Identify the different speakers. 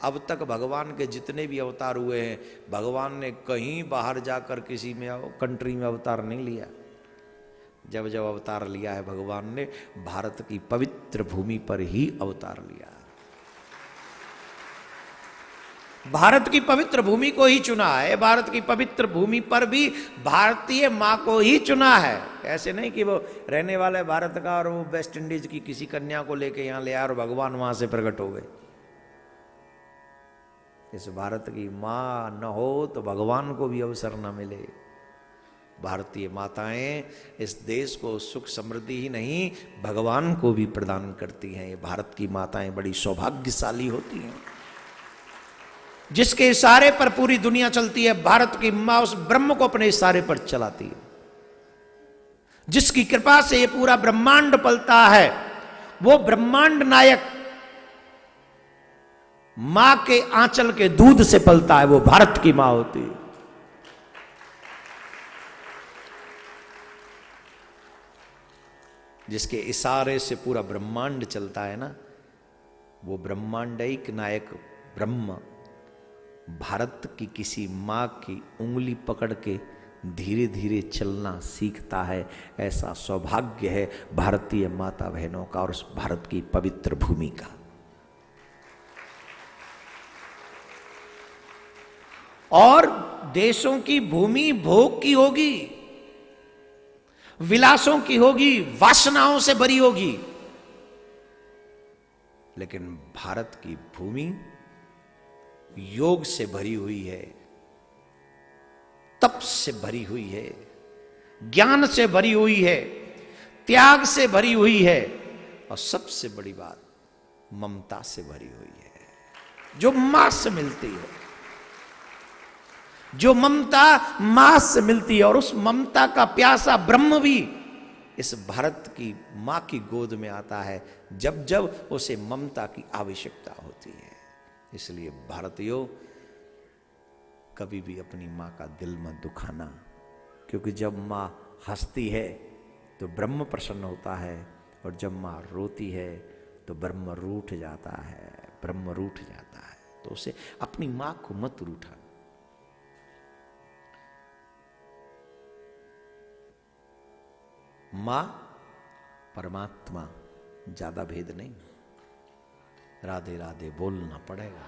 Speaker 1: अब तक भगवान के जितने भी अवतार हुए हैं, भगवान ने कहीं बाहर जाकर किसी में कंट्री में अवतार नहीं लिया। जब जब अवतार लिया है भगवान ने भारत की पवित्र भूमि पर ही अवतार लिया। भारत की पवित्र भूमि को ही चुना है। भारत की पवित्र भूमि पर भी भारतीय मां को ही चुना है। ऐसे नहीं कि वो रहने वाले भारत का और वो वेस्ट इंडीज की किसी कन्या को लेके यहां ले आए और भगवान वहां से प्रकट हो गए। इस भारत की मां न हो तो भगवान को भी अवसर न मिले। भारतीय माताएं इस देश को सुख समृद्धि ही नहीं भगवान को भी प्रदान करती हैं। ये भारत की माताएं बड़ी सौभाग्यशाली होती हैं। जिसके इशारे पर पूरी दुनिया चलती है, भारत की मां उस ब्रह्म को अपने इशारे पर चलाती है। जिसकी कृपा से ये पूरा ब्रह्मांड पलता है, वो ब्रह्मांड नायक मां के आंचल के दूध से पलता है, वो भारत की मां होती है। जिसके इशारे से पूरा ब्रह्मांड चलता है ना, वो ब्रह्मांडिक नायक ब्रह्म भारत की किसी मां की उंगली पकड़ के धीरे धीरे चलना सीखता है। ऐसा सौभाग्य है भारतीय माता बहनों का और उस भारत की पवित्र भूमि का। और देशों की भूमि भोग की होगी, विलासों की होगी, वासनाओं से भरी होगी, लेकिन भारत की भूमि योग से भरी हुई है, तप से भरी हुई है, ज्ञान से भरी हुई है, त्याग से भरी हुई है, और सबसे बड़ी बात ममता से भरी हुई है, जो मां से मिलती है। जो ममता मां से मिलती है, और उस ममता का प्यासा ब्रह्म भी इस भारत की मां की गोद में आता है जब जब उसे ममता की आवश्यकता होती है। इसलिए भारतीयों, कभी भी अपनी मां का दिल मत दुखाना, क्योंकि जब मां हंसती है तो ब्रह्म प्रसन्न होता है, और जब मां रोती है तो ब्रह्म रूठ जाता है, ब्रह्म रूठ जाता है। तो उसे अपनी मां को मत रूठा। मां परमात्मा, ज्यादा भेद नहीं। राधे राधे बोलना पड़ेगा।